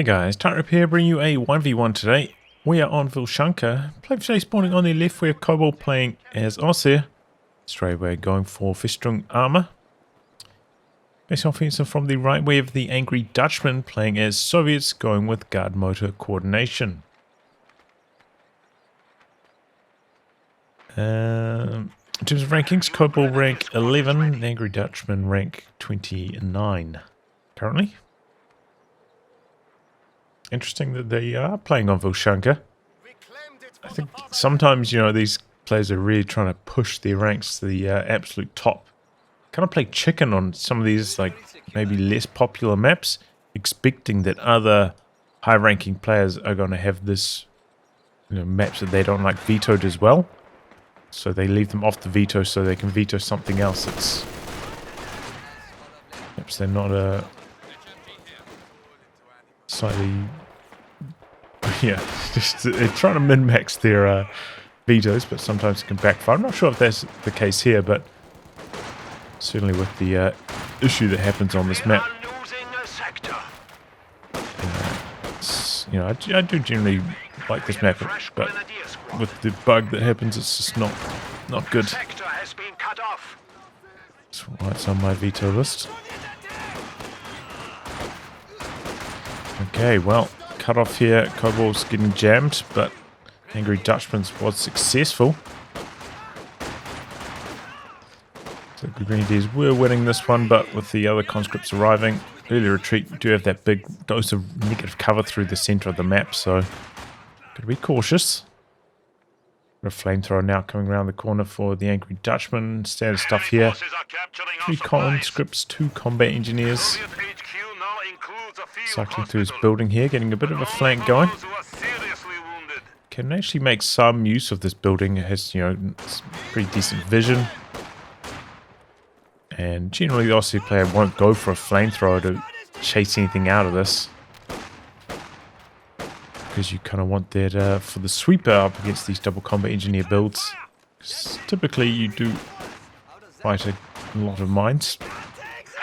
Hey guys, Tarrip here, bringing you a 1v1 today. We are on Vilshanka. Play today spawning on the left, we have Kobal playing as Ostheer. Straight away going for Festung Armour. Base offensive from the right, we have the angry Dutchman playing as Soviets, going with guard motor coordination. In terms of rankings, Kobal rank 11, angry Dutchman rank 29 currently. Interesting that they are playing on Vilshanka. I think sometimes, these players are really trying to push their ranks to the absolute top. Kind of play chicken on some of these, like, maybe less popular maps, expecting that other high-ranking players are going to have this, maps that they don't like vetoed as well. So they leave them off the veto so they can veto something else that's... Perhaps they're not slightly... Yeah, just they're trying to min-max their vetoes, but sometimes it can backfire. I'm not sure if that's the case here, but certainly with the issue that happens on this map. I do generally like this map, but with the bug that happens, it's just not good. That's why it's on my veto list. Okay, well, cut off here. Kobal's getting jammed, but Angry Dutchman's was successful. So the Grenadiers were winning this one, but with the other conscripts arriving, early retreat, we do have that big dose of negative cover through the center of the map, so gotta be cautious. A flamethrower now coming around the corner for the Angry Dutchman. Standard stuff here. 3 conscripts, 2 combat engineers. Cycling through his building here, getting a bit of a flank going. Can actually make some use of this building. It has, pretty decent vision. And generally the Aussie player won't go for a flamethrower to chase anything out of this. Because you kind of want that for the sweeper up against these double combat engineer builds. Typically you do fight a lot of mines.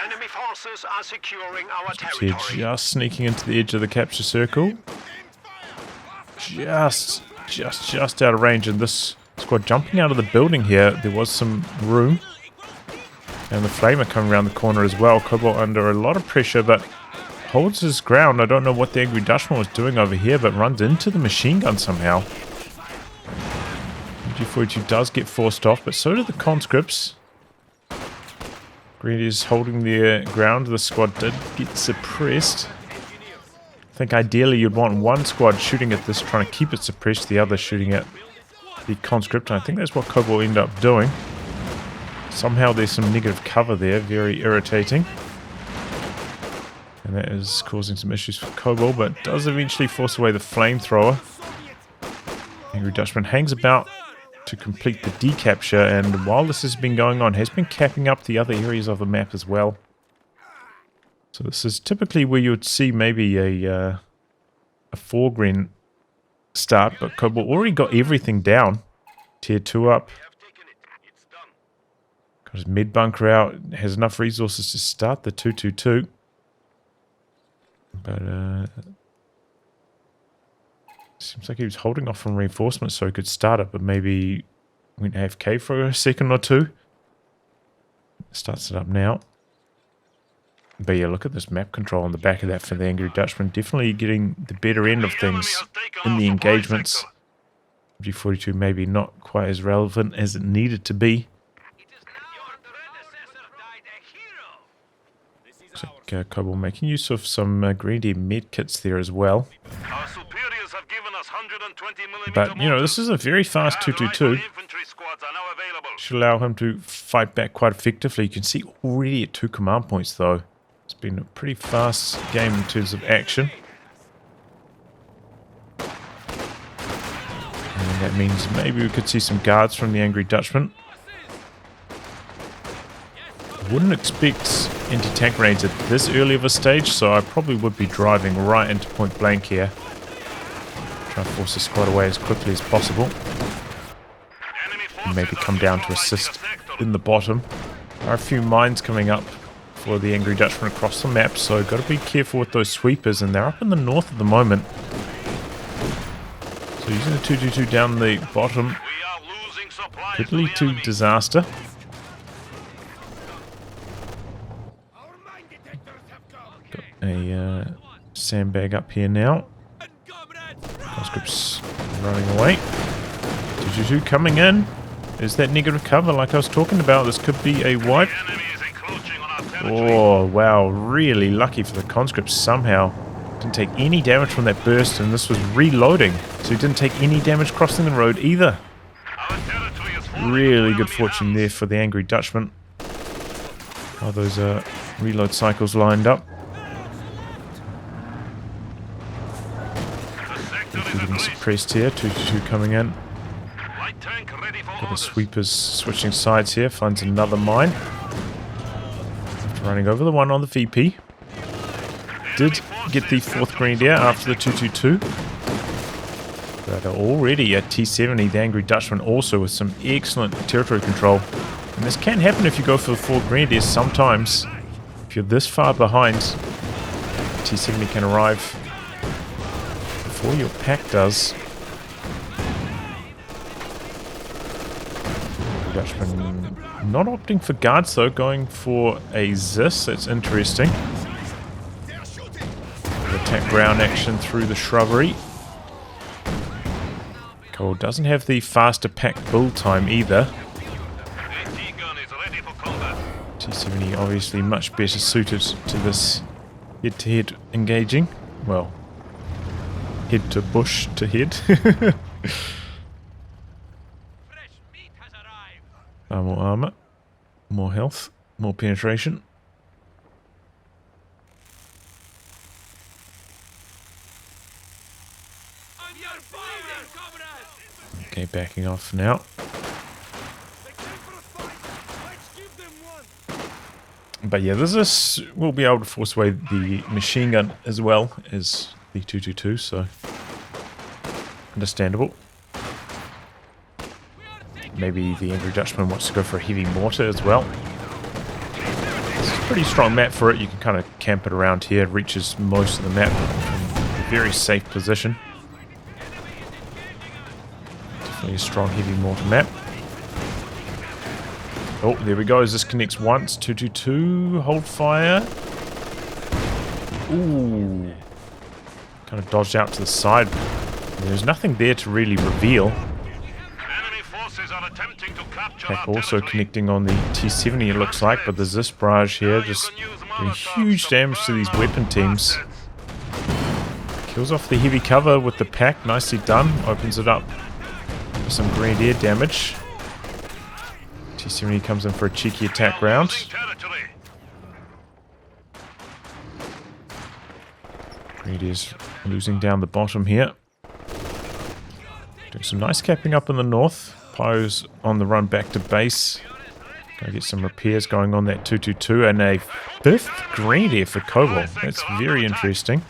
Enemy forces are securing our Here, territory. just sneaking into the edge of the capture circle. Just out of range, and this squad jumping out of the building here. There was some room. And the flamer coming around the corner as well. Kobal under a lot of pressure, but holds his ground. I don't know what the Angry Dutchman was doing over here, but runs into the machine gun somehow. G42 does get forced off, but so do the conscripts. Grenadiers holding their ground. The squad did get suppressed. I think ideally you'd want one squad shooting at this, trying to keep it suppressed, the other shooting at the conscript, and I think that's what Kobal ended up doing. Somehow there's some negative cover there, very irritating. And that is causing some issues for Kobal, but does eventually force away the flamethrower. Angry Dutchman hangs about to complete the decapture, and while this has been going on, has been capping up the other areas of the map as well. So this is typically where you would see maybe a 4-gren start, but Kobal already got everything down. Tier 2 up. Got his mid bunker out, has enough resources to start the 222. But seems like he was holding off from reinforcements so he could start it, but maybe went AFK for a second or two. Starts it up now. But yeah, look at this map control on the back of that for the Angry Dutchman. Definitely getting the better end of things in the engagements. G42 maybe not quite as relevant as it needed to be. Looks like Kobal making use of some Grenadier med kits there as well. But, this is a very fast 222. Should allow him to fight back quite effectively. You can see already at 2 command points, though. It's been a pretty fast game in terms of action. And that means maybe we could see some guards from the Angry Dutchman. Wouldn't expect anti-tank raids at this early of a stage, so I probably would be driving right into point blank here. Try to force the squad away as quickly as possible. And maybe come down to assist in the bottom. There are a few mines coming up for the Angry Dutchman across the map, so got to be careful with those sweepers, and they're up in the north at the moment. So using the 222 down the bottom could lead to disaster. Got a sandbag up here now. Conscripts running away. 222 coming in. Is that negative cover like I was talking about? This could be a wipe. Oh, wow. Really lucky for the conscripts somehow. Didn't take any damage from that burst, and this was reloading. So he didn't take any damage crossing the road either. Really good fortune there for the Angry Dutchman. How those reload cycles lined up. Getting suppressed here. 222 coming in. Got the sweepers switching sides here. Finds another mine. Running over the one on the VP. Did get the 4th Grenadier after the 222. But already at T70, the Angry Dutchman also with some excellent territory control. And this can happen if you go for the 4 Grenadiers sometimes. If you're this far behind, T70 can arrive before your pack does. Dutchman not opting for guards though, going for a Zis. That's interesting. Attack ground action through the shrubbery. Kobal doesn't have the faster pack build time either. T70 obviously much better suited to this head-to-head engaging. Well, head to bush to head. More armor, more health, more penetration. Okay, backing off now. But yeah, this will be able to force away the machine gun as well as the 222, so understandable. Maybe the Angry Dutchman wants to go for a heavy mortar as well. It's a pretty strong map for it. You can kind of camp it around here. It reaches most of the map from a very safe position. Definitely a strong heavy mortar map. Oh, there we go. As this connects once. 222. Hold fire. Ooh. Kind of dodged out to the side. There's nothing there to really reveal. Pack also connecting on the T70 it looks like, but there's this barrage here just doing huge damage to these weapon teams. Kills off the heavy cover with the pack, nicely done. Opens it up for some grenadier damage. T70 comes in for a cheeky attack round. Grenadiers losing down the bottom here. Doing some nice capping up in the north. Pyro's on the run back to base. Gonna get some repairs going on that 222 and a 5th Grenadier for Kobal. That's very interesting.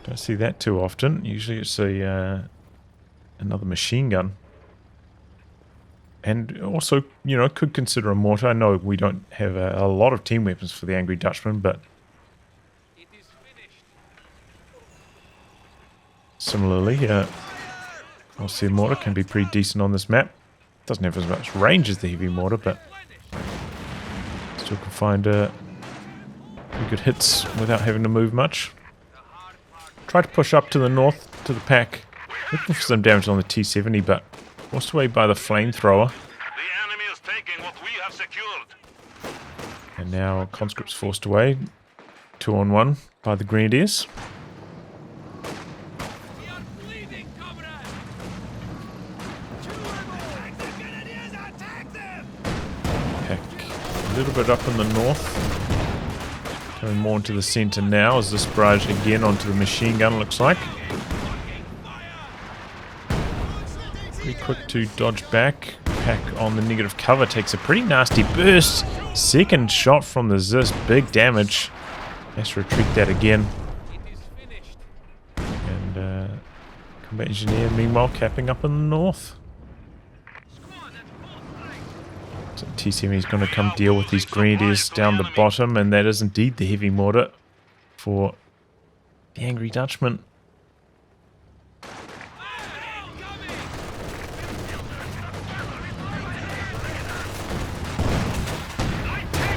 Don't see that too often. Usually it's a another machine gun. And also, you know, could consider a mortar. I know we don't have a lot of team weapons for the Angry Dutchman, but similarly, Ostheer mortar can be pretty decent on this map. Doesn't have as much range as the heavy mortar, but still can find pretty good hits without having to move much. Try to push up to the north to the pack, looking for some damage on the T70, but forced away by the flamethrower. The enemy is taking what we have secured. And now conscripts forced away, 2-on-1 by the Grenadiers. A little bit up in the north. Coming more into the center now as this barrage again onto the machine gun looks like. Pretty quick to dodge back. Pack on the negative cover takes a pretty nasty burst. Second shot from the Zis, big damage. Has to retreat that again. And combat engineer meanwhile capping up in the north. So T-70 is going to come deal with these grenadiers down the bottom, and that is indeed the heavy mortar for the Angry Dutchman.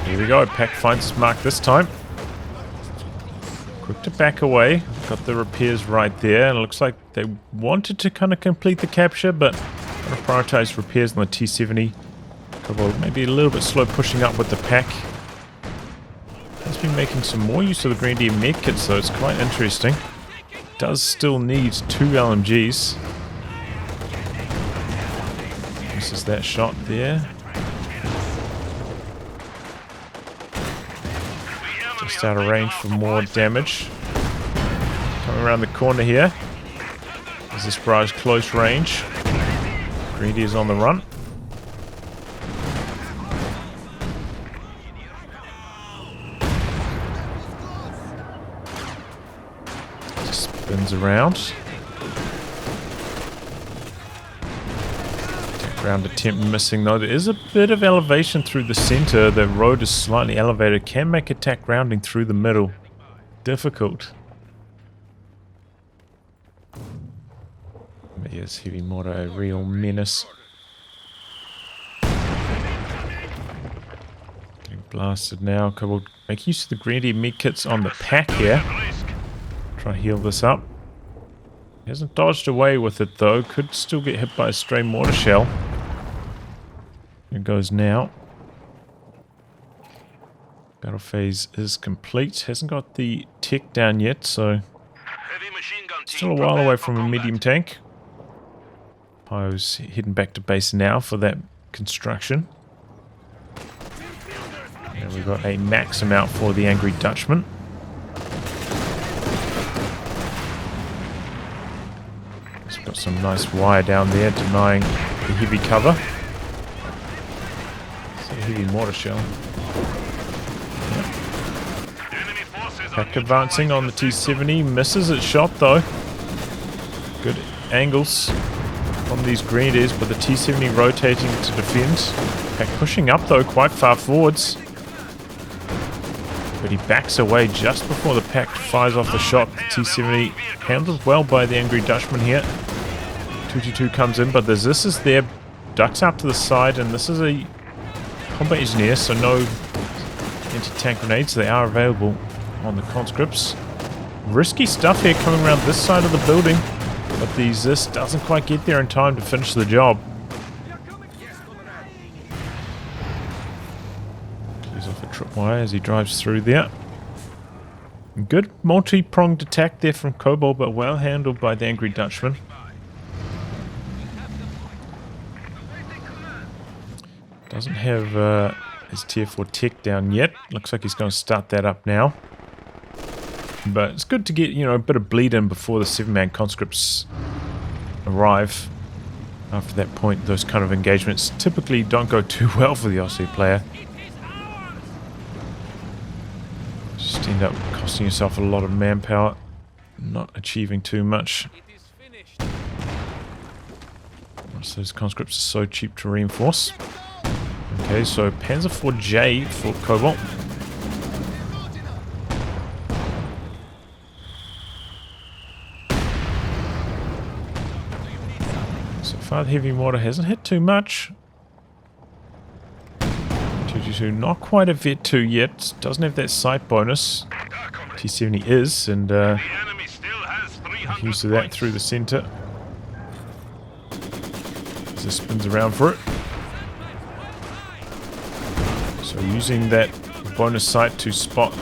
Here we go, Pack finds his mark this time. Quick to back away, got the repairs right there, and it looks like they wanted to kind of complete the capture, but going to prioritize repairs on the T-70. Kobal maybe a little bit slow pushing up with the Pack. Has been making some more use of the Grenadier medkits, so it's quite interesting. Does still need 2 LMGs. Misses that shot there. Just out of range for more damage. Coming around the corner here. Is this barrage close range? Grenadier's on the run. Spins around. Ground attempt missing though. There is a bit of elevation through the center. The road is slightly elevated. Can make attack grounding through the middle. Difficult. But yes, heavy mortar, a real menace. Getting blasted now. Kobal make use of the Grenadier medkits on the Pack here. Try to heal this up. He hasn't dodged away with it though. Could still get hit by a stray mortar shell. It goes now. Battle phase is complete. Hasn't got the tech down yet, so still a while away from a medium tank. Pyro's heading back to base now for that construction. And we've got a Maxim out for the Angry Dutchman. He's got some nice wire down there denying the heavy cover. Heavy mortar shell. Yep. Pack advancing on the T-70. Misses its shot though. Good angles from these grenadiers, but the T-70 rotating to defend. Pack pushing up though, quite far forwards. But he backs away just before the Pack fires off the shot. The T-70 handled well by the Angry Dutchman here. 222 comes in, but this is there. Ducks out to the side, and this is a combat engineer, so no anti-tank grenades. They are available on the conscripts. Risky stuff here coming around this side of the building, but the Zis doesn't quite get there in time to finish the job. Clears off a tripwire as he drives through there. Good multi-pronged attack there from Kobal, but well handled by the Angry Dutchman. Doesn't have his tier 4 tech down yet. Looks like he's going to start that up now. But it's good to get, you know, a bit of bleed in before the 7-man conscripts arrive. After that point, those kind of engagements typically don't go too well for the Ostheer player. Just end up costing yourself a lot of manpower, not achieving too much. Most of those conscripts are so cheap to reinforce. Okay, so Panzer IV-J for Kobal. So far the heavy mortar hasn't hit too much. 222 not quite a Vet 2 yet. Doesn't have that sight bonus. T-70 is, and use of that through the center. As it spins around for it. So using that bonus sight to spot,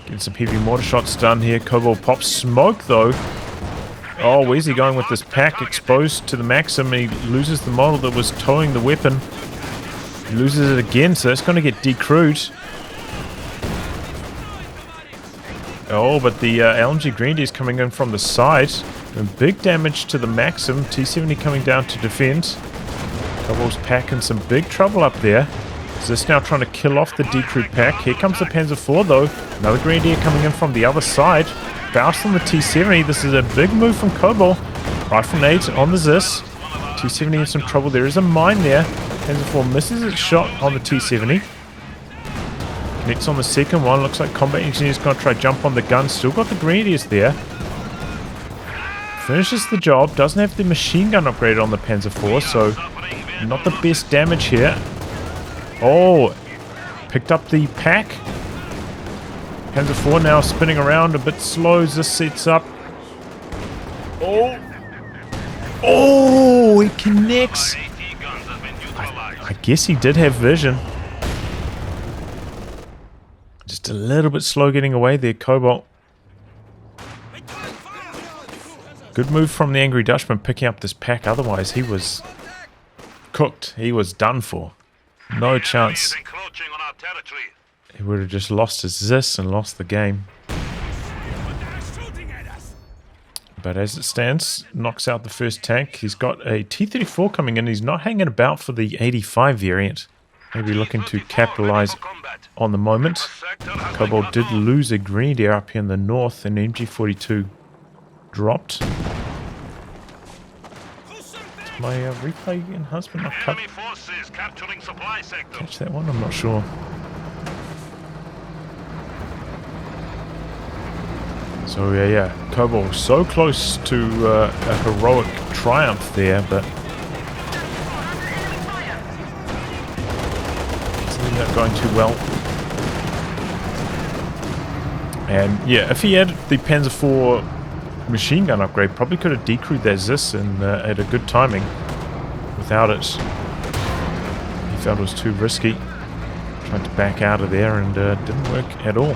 get some heavy mortar shots done here. Kobal pops smoke though. Oh, where's he going with this Pack? Exposed to the Maxim. He loses the model that was towing the weapon. He loses it again, so that's going to get decrewed. Oh, but the LMG Grenadier is coming in from the side. Doing big damage to the Maxim. T-70 coming down to defend. Kobal's Pack in some big trouble up there. Is this now trying to kill off the decrewed Pack? Here comes the Panzer IV though. Another Grenadier coming in from the other side. Bounced on the T-70. This is a big move from Kobal. Rifle nades on the Zis. T-70 in some trouble. There is a mine there. Panzer IV misses its shot on the T-70. Connects on the second one. Looks like Combat Engineer's going to try jump on the gun. Still got the Grenadiers there. Finishes the job. Doesn't have the machine gun upgraded on the Panzer IV, so not the best damage here. Oh, picked up the pack. Panzer IV now spinning around a bit slow as this sets up. Oh. Oh, he connects. I guess he did have vision. Just a little bit slow getting away there, Kobal. Good move from the Angry Dutchman picking up this pack. Otherwise, he was cooked. He was done for. No chance. He would have just lost his Zis and lost the game. But as it stands, knocks out the first tank. He's got a T-34 coming in. He's not hanging about for the 85 variant. Maybe looking to capitalize on the moment. Kobal did lose a Grenadier up here in the north, and MG42 dropped. Is my replay enhancement not cut? Catch that one? I'm not sure. So yeah, Kobal so close to a heroic triumph there, but isn't that going too well. And yeah, if he had the Panzer IV machine gun upgrade, probably could have decrewed that Zis and at a good timing. Without it, he felt it was too risky. Tried to back out of there and didn't work at all.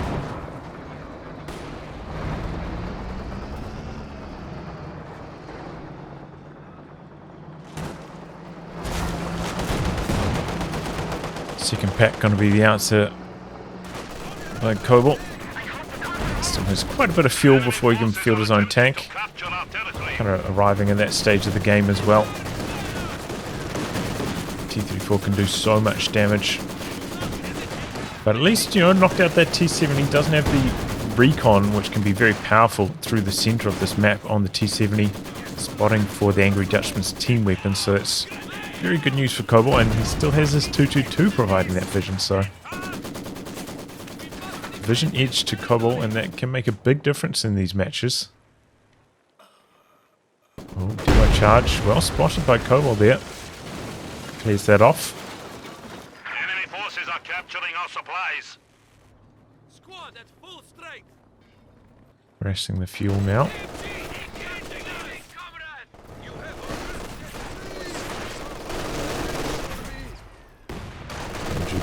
Second pack going to be the answer by Kobal. Still has quite a bit of fuel before he can field his own tank. Kind of arriving in that stage of the game as well. T-34 can do so much damage. But at least, you know, knocked out that T-70. Doesn't have the recon, which can be very powerful through the center of this map on the T-70. Spotting for the Angry Dutchman's team weapon, so it's very good news for Kobal, and he still has his 222 providing that vision, so vision edge to Kobal, and that can make a big difference in these matches. Oh, demo charge, well spotted by Kobal there. Clears that off. Enemy forces are capturing our supplies. Squad at full strength. Rationing the fuel now.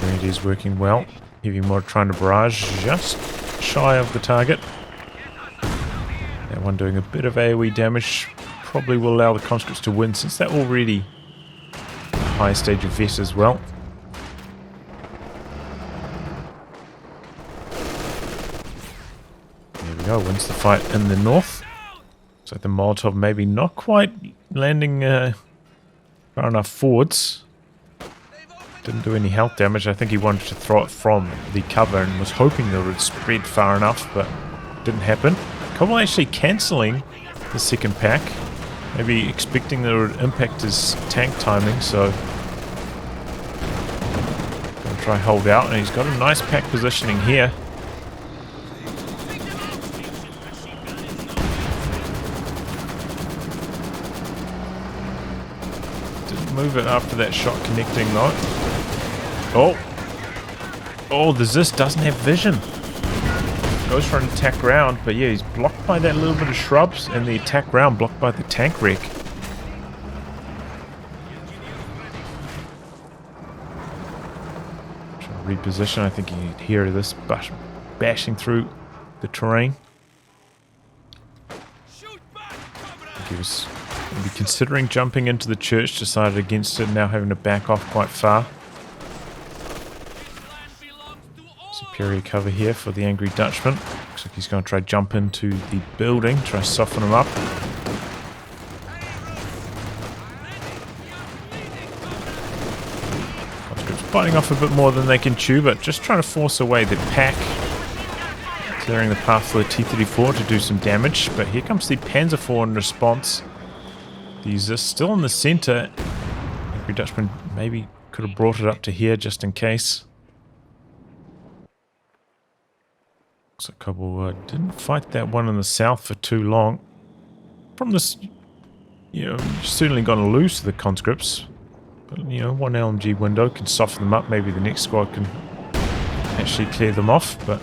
Grenadiers working well. Heavy mod trying to barrage just shy of the target. That one doing a bit of AoE damage. Probably will allow the conscripts to win since they're already a high stage of vet as well. There we go, wins the fight in the north. Looks like the Molotov maybe not quite landing far enough forwards. Didn't do any health damage. I think he wanted to throw it from the cover and was hoping that it would spread far enough, but didn't happen. Kobal actually cancelling the second pack. Maybe expecting that it would impact his tank timing, so gonna try hold out, and he's got a nice pack positioning here. Didn't move it after that shot connecting though. Oh, the Zis doesn't have vision. Goes for an attack round, but yeah, he's blocked by that little bit of shrubs, and the attack round blocked by the tank wreck. Trying to reposition. I think you can hear this bashing through the terrain. He was maybe considering jumping into the church, decided against it, now having to back off quite far. Superior cover here for the Angry Dutchman. Looks like he's going to try jump into the building, try to soften him up. Conscripts biting off a bit more than they can chew, but just trying to force away the pack. Clearing the path for the T-34 to do some damage, but here comes the Panzer IV in response. These are still in the center. Angry Dutchman maybe Could have brought it up to here just in case. Looks like Kobal didn't fight that one in the south for too long. From this, you know, certainly going to lose to the conscripts. But, you know, one LMG window can soften them up. Maybe the next squad can actually clear them off. But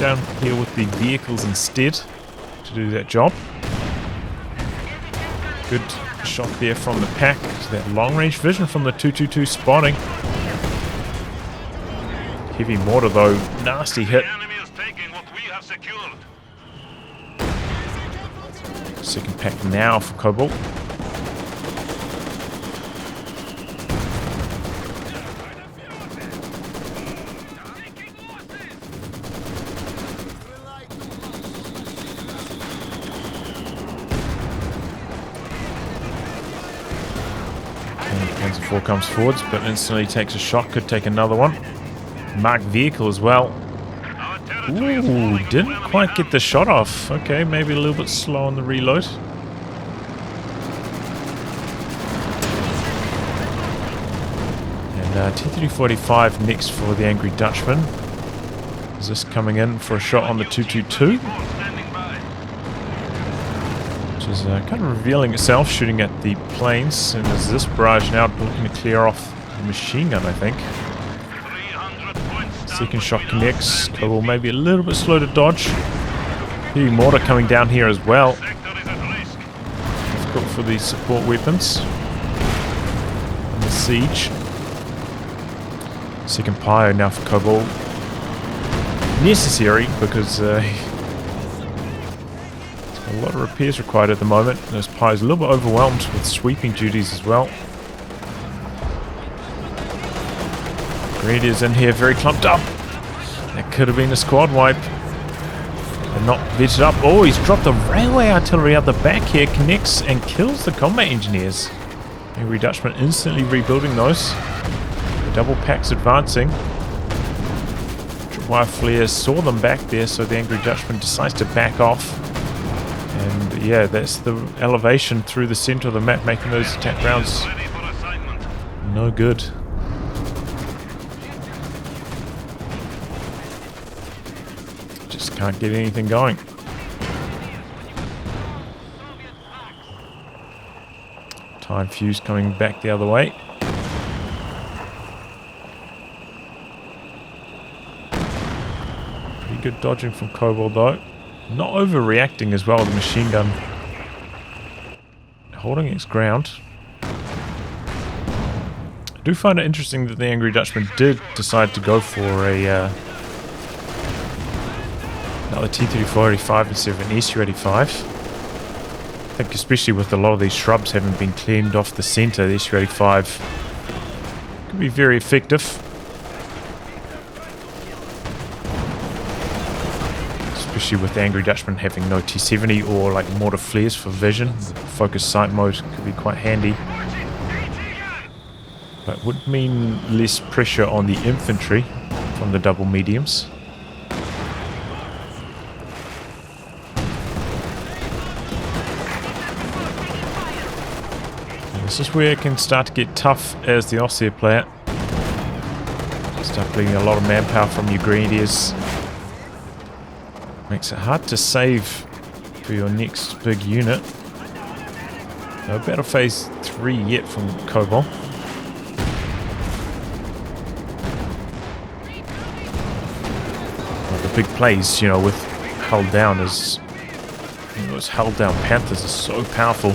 down here with the vehicles instead to do that job. Good shot there from the pack. That long-range vision from the 222 spotting. Heavy mortar though, nasty hit. Second pack now for Kobal. Panzer IV comes forwards, but instantly takes a shot. Could take another one. Marked vehicle as well. Ooh, didn't quite get the shot off. Okay, maybe a little bit slow on the reload. And T-345 next for the Angry Dutchman. Is this coming in for a shot on the 222? Which is kind of revealing itself, shooting at the planes. And is this barrage now looking to clear off the machine gun, I think. Second shot connects. Kobal maybe a little bit slow to dodge. Heavy mortar coming down here as well. Difficult for these support weapons. And the siege. Second pyre now for Kobal. Necessary because there's a lot of repairs required at the moment. Those pyres a little bit overwhelmed with sweeping duties as well. Grenadiers in here, very clumped up. That could have been a squad wipe. And not vetted up. Oh, he's dropped the railway artillery out the back here. Connects and kills the combat engineers. Angry Dutchman instantly rebuilding those. The double packs advancing. Tripwire flare saw them back there, so the Angry Dutchman decides to back off. And yeah, that's the elevation through the center of the map, making those attack rounds no good. Can't get anything going. Time fuse coming back the other way. Pretty good dodging from Kobal though. Not overreacting as well with the machine gun. Holding its ground. I do find it interesting that the Angry Dutchman did decide to go for a another T-3485 instead of an SU-85. I think especially with a lot of these shrubs having been cleaned off the centre, the SU-85 can be very effective. Especially with the Angry Dutchman having no T-70 or like mortar flares for vision. Focus sight mode could be quite handy. But would mean less pressure on the infantry from the double mediums. This is where it can start to get tough as the Ostheer player. Start bleeding a lot of manpower from your grenadiers. Makes it hard to save for your next big unit. No battle phase 3 yet from Kobal. Well, the big plays, you know, with hull down is, you know, those hull down Panthers are so powerful.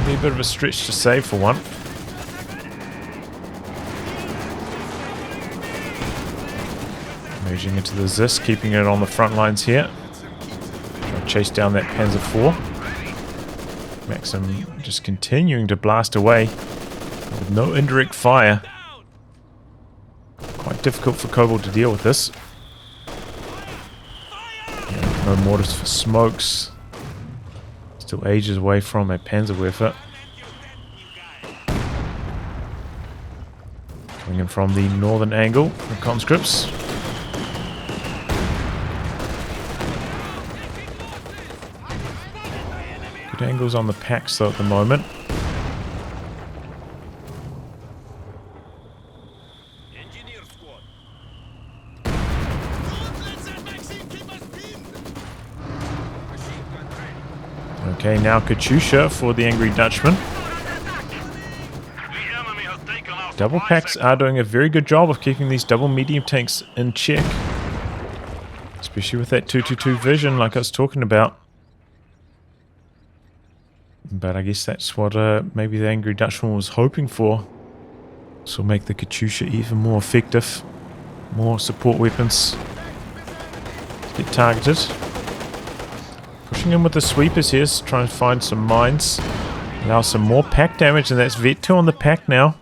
A bit of a stretch to save for one. Merging into the Zis, keeping it on the front lines here. Try to chase down that Panzer IV. Maxim just continuing to blast away with no indirect fire. Quite difficult for Kobal to deal with this. Yeah, no mortars for smokes. Still ages away from a Panzerwerfer. Coming in from the northern angle, the conscripts. Good angles on the packs though at the moment. Engineer squad. Don't let that Maxim keep us pinned. Machine gun ready. Okay, now Katyusha for the Angry Dutchman. The enemy has taken our Double supply packs sector. are doing a very good job of keeping these double medium tanks in check. Especially with that 222 vision like I was talking about. But I guess that's what maybe the Angry Dutchman was hoping for. This will make the Katyusha even more effective. More support weapons. Get targeted. Pushing in with the sweepers here, trying to find some mines. Allow some more pack damage, and that's Vet 2 on the pack now.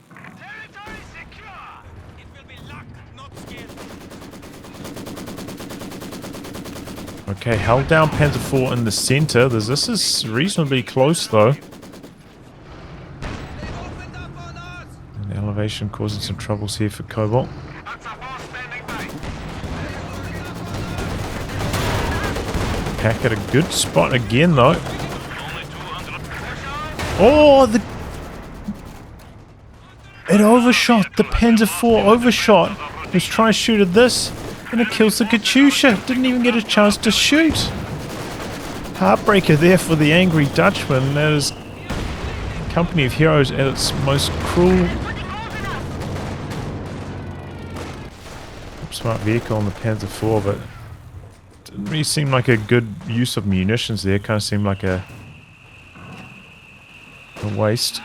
Territory secure. It will be luck, not skill. Okay, held down Panzer IV in the center. This is reasonably close though. They opened up on us. And the elevation causing some troubles here for Kobal. That's a force standing by. Pack at a good spot again though. Only 200. Oh, it overshot. The Panzer IV overshot. It was trying to shoot at this, and it kills the Katyusha. Didn't even get a chance to shoot. Heartbreaker there for the Angry Dutchman. That is Company of Heroes at its most cruel. Smart vehicle on the Panzer IV, but didn't really seem like a good use of munitions there. Kind of seemed like a waste.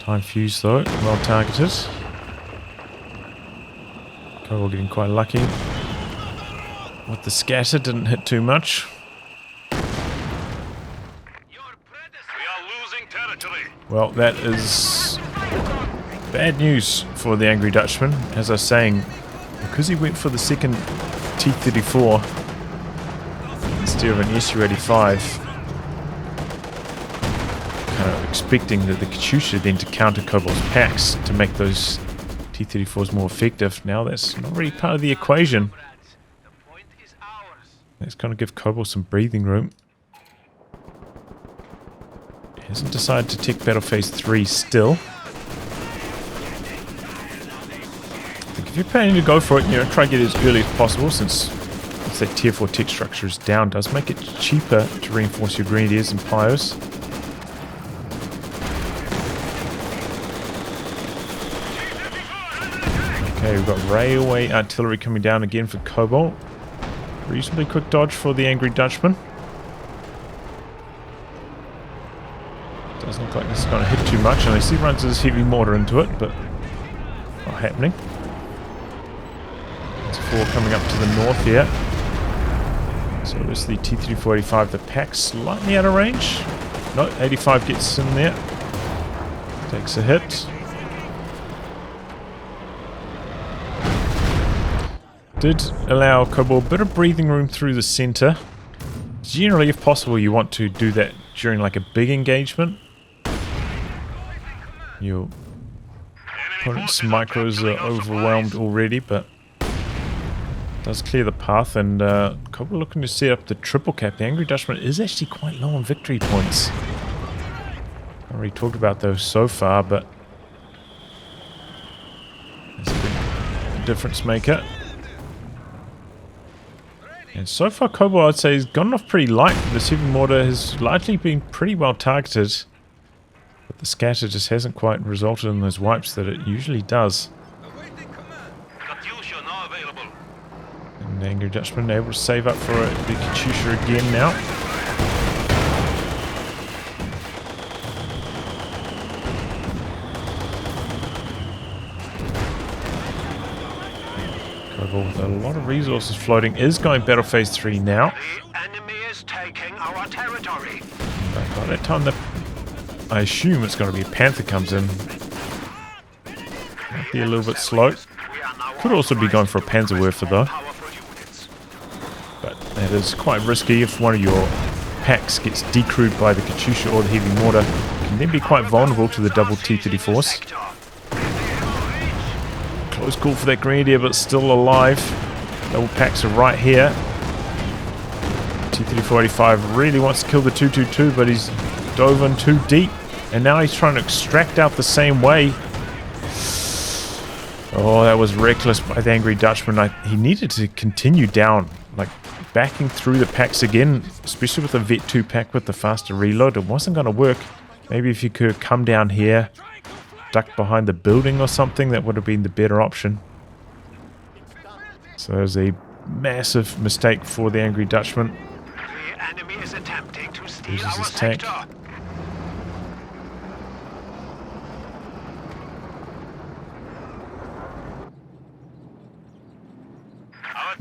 Time fuse though, well targeted. Kobal getting quite lucky. With the scatter, didn't hit too much. Your predecessor. We are losing territory. Well, that is bad news for the Angry Dutchman. As I was saying, because he went for the second T-34 instead of an SU-85, kind of expecting that the Katyusha then to counter Kobal's packs to make those T-34s more effective. Now that's not really part of the equation. The point is ours. Let's kind of give Kobal some breathing room. He hasn't decided to take Battle Phase 3 still. I think if you're planning to go for it, try to get it as early as possible, since once that Tier 4 tech structure is down, does make it cheaper to reinforce your grenadiers and pyros. Okay, we've got railway artillery coming down again for Kobal. Reasonably quick dodge for the Angry Dutchman. Doesn't look like this is going to hit too much unless he runs his heavy mortar into it, but not happening. There's 4 coming up to the north here. So it's the T-34-85, the pack slightly out of range. No, 85 gets in there. Takes a hit. Did allow Kobal a bit of breathing room through the center. Generally, if possible, you want to do that during like a big engagement. Your opponent's micros are overwhelmed already, but does clear the path, and Kobal looking to set up the triple cap. The Angry Dutchman is actually quite low on victory points. I already talked about those so far, but it's a big difference maker. And so far, Kobal, I'd say, has gone off pretty light. The heavy mortar has largely been pretty well targeted, but the scatter just hasn't quite resulted in those wipes that it usually does. Awaiting command. Katyusha now available. And the Angry Dutchman able to save up for the Katyusha again now. Kobal with a lot of resources floating is going Battle Phase 3 now. The enemy is taking our territory. But by that time, I assume it's going to be a Panther comes in. Might be a little bit slow. Could also be going for a Panzerwerfer though. But that is quite risky. If one of your packs gets decrewed by the Katyusha or the heavy mortar, it can then be quite vulnerable to the double T-34s. Close call for that Grenadier, but still alive. Double packs are right here. T-3485 really wants to kill the 222, but he's dove in too deep. And now he's trying to extract out the same way. Oh, that was reckless by the Angry Dutchman. He needed to continue down, like backing through the packs again, especially with the Vet 2 pack with the faster reload. It wasn't going to work. Maybe if you could come down here, duck behind the building or something, that would have been the better option. So there's a massive mistake for the Angry Dutchman. The enemy is attempting to steal Uses our his tank. sector.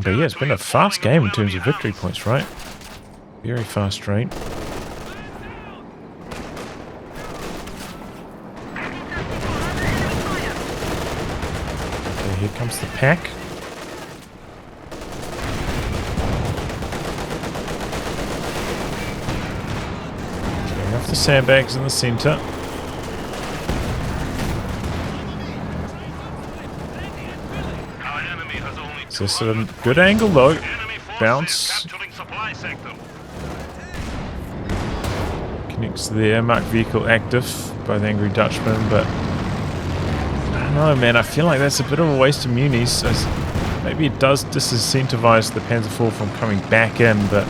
But yeah, it's been a fast game in terms of victory points, right? Very fast rate. Okay, here comes the pack. Clearing off the sandbags in the center. So it's a good angle though. Bounce. Connects there. Marked vehicle active by the Angry Dutchman, but I don't know, man. I feel like that's a bit of a waste of munis. Maybe it does disincentivize the Panzer IV from coming back in, but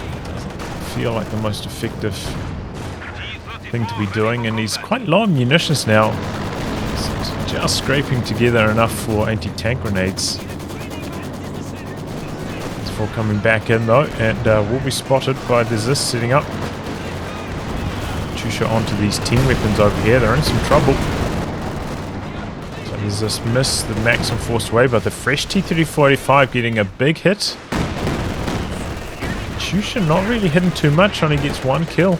it doesn't feel like the most effective thing to be doing. And he's quite low on munitions now. Just scraping together enough for anti-tank grenades. It's for coming back in though, and will be spotted by the Zis setting up. Chusha onto these team weapons over here. They're in some trouble. So the Zis miss the maximum force away, but the fresh T-3485 getting a big hit. Chusha not really hitting too much, only gets one kill.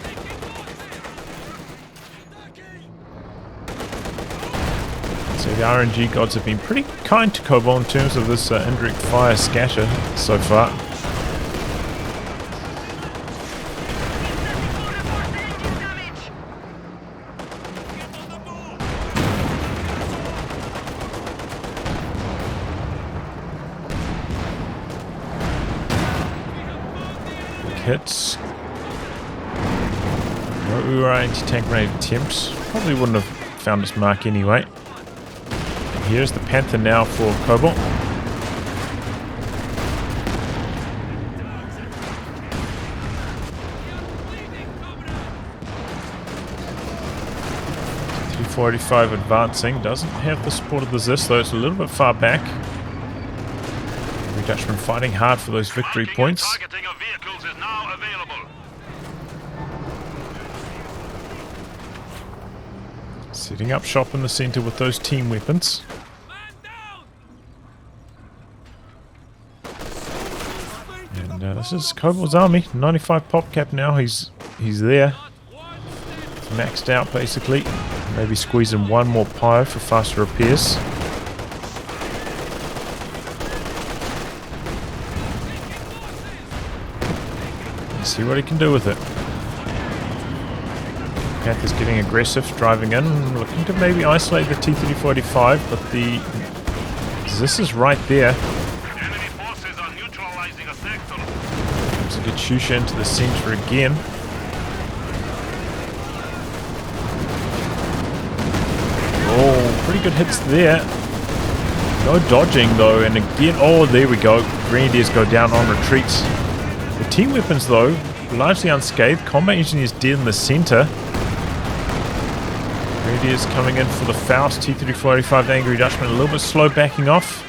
So the RNG gods have been pretty kind to Kobal in terms of this indirect fire scatter so far. Big hits. No anti-tank grenade attempts. Probably wouldn't have found its mark anyway. Here's the Panther now for Kobal. T-485 advancing. Doesn't have the support of the Zis though. It's a little bit far back. The Dutchman fighting hard for those victory points. Targeting of vehicles is now available. Setting up shop in the center with those team weapons. And this is Kobal's army. 95 pop cap now. He's there. It's maxed out basically. Maybe squeeze in one more pyre for faster repairs. Let's see what he can do with it. Panther's getting aggressive, driving in, looking to maybe isolate the T-3485, but this is right there. Enemy forces are neutralizing a sector. So get Shusha into the center again. Oh, pretty good hits there. No dodging though, and again, oh, there we go. Grenadiers go down on retreats. The team weapons though, largely unscathed. Combat engineers dead in the center. Grenadiers coming in for the Faust. T-3485, the Angry Dutchman, a little bit slow backing off.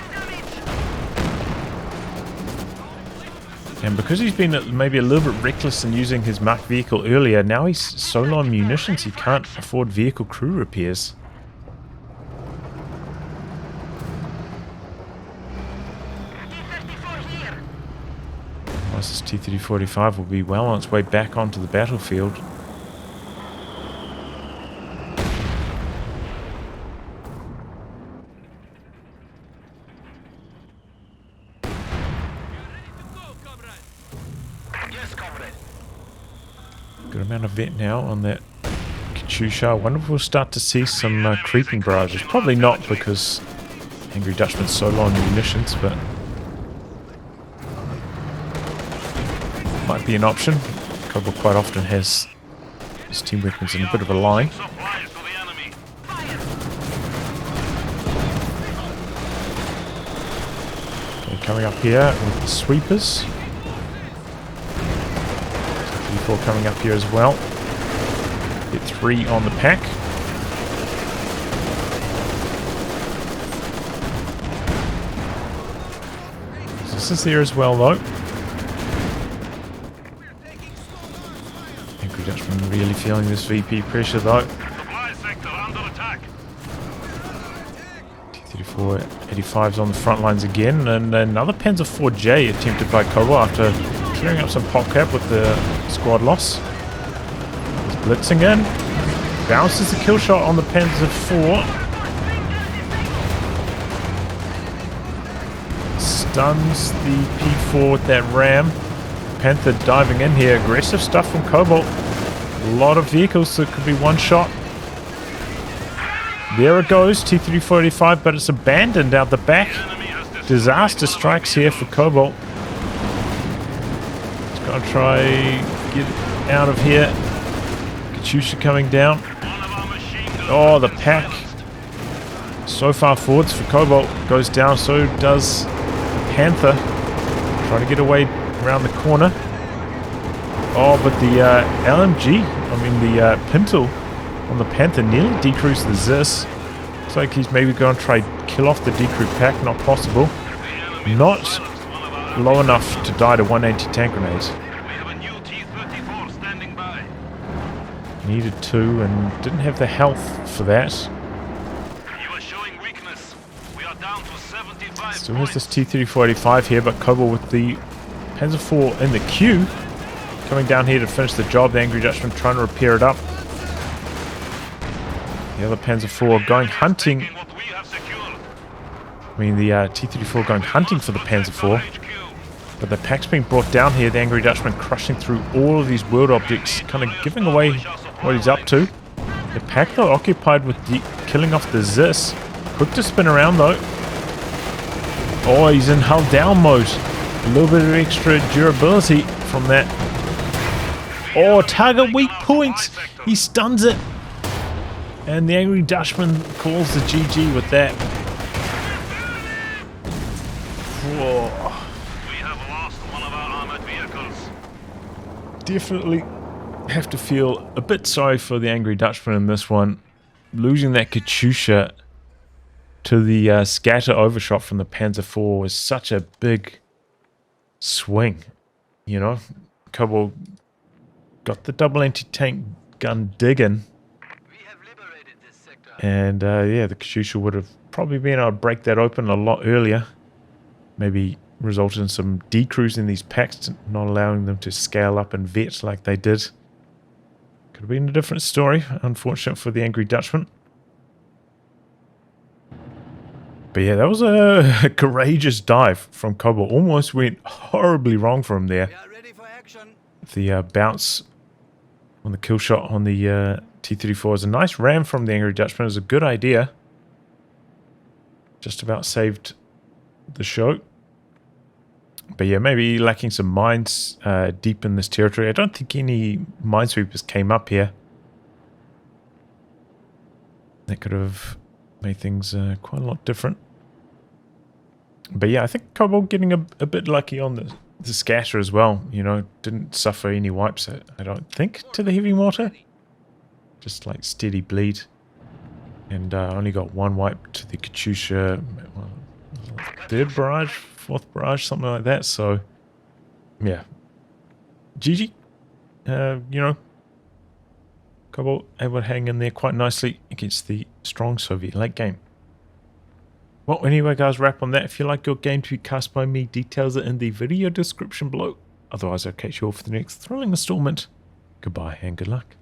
And because he's been maybe a little bit reckless in using his marked vehicle earlier, now he's so low on munitions he can't afford vehicle crew repairs. This T-3485 will be well on its way back onto the battlefield. Good amount of vet now on that Katyusha. I wonder if we'll start to see some creeping barrages. Probably not, because Angry Dutchman's so low on munitions, but might be an option. Kobal quite often has his team weapons in a bit of a line. Supplies to the enemy. Okay, coming up here with the sweepers. 34 coming up here as well. Get 3 on the pack. This is there as well though. Angry Dutchman really feeling this VP pressure though. Supply sector under attack. T-34 85's on the front lines again, and another Panzer IV-J attempted by Kobal after clearing up some pop cap with the squad loss. He's blitzing in. Bounces the kill shot on the Panzer IV. Stuns the P4 with that ram. Panther diving in here. Aggressive stuff from Kobal. A lot of vehicles, so it could be one shot. There it goes, T-34-85, but it's abandoned out the back. Disaster strikes here for Kobal. He's got to try get out of here. Katyusha coming down. Oh, the pack. So far forwards for Kobal. Goes down, so does Panther. Trying to get away around the corner. Oh, but the the Pintle on the Panther nearly decreased the Zis. Looks like he's maybe going to try kill off the decrew pack. Not possible. Not low enough to die to one anti-tank grenade. We have a new T-34 standing by. Needed to and didn't have the health for that. You are showing weakness. We are down to 75 Still has this T-34-85 here, but Kobal with the Panzer IV in the queue. Coming down here to finish the job. The Angry Dutchman trying to repair it up. The other Panzer IV going hunting. What we have secured. I mean, the T-34 going hunting for the Panzer IV. But the pack's being brought down here. The Angry Dutchman crushing through all of these world objects, kind of giving away what he's up to. The pack, though, occupied with killing off the Zis. Quick to spin around, though. Oh, he's in hull down mode. A little bit of extra durability from that. Oh, target weak point. He stuns it. And the Angry Dutchman calls the GG with that. Whoa. We have lost one of our armored vehicles. Definitely have to feel a bit sorry for the Angry Dutchman in this one. Losing that Katyusha to the scatter overshot from the Panzer IV was such a big swing. You know, Kobal got the double anti-tank gun digging. And yeah, the Katyusha would have probably been able to break that open a lot earlier. Maybe resulted in some decrews in these packs, not allowing them to scale up and vet like they did. Could have been a different story. Unfortunate for the Angry Dutchman. But yeah, that was a courageous dive from Kobal. Almost went horribly wrong for him there. We are ready for action. The bounce on the kill shot on the T-34 is a nice ram from the Angry Dutchman. It was a good idea. Just about saved the show. But yeah, maybe lacking some mines deep in this territory. I don't think any minesweepers came up here. That could have made things quite a lot different. But yeah, I think Kobal getting a bit lucky on the scatter as well. You know, didn't suffer any wipes, I don't think, to the heavy mortar. Just like steady bleed. And only got one wipe to the Katyusha. Well, third barrage, fourth barrage, something like that. So, yeah. GG. You know, Kobal able to hang in there quite nicely against the strong Soviet late game. Well, anyway, guys, wrap on that. If you like your game to be cast by me, details are in the video description below. Otherwise, I'll catch you all for the next thrilling installment. Goodbye and good luck.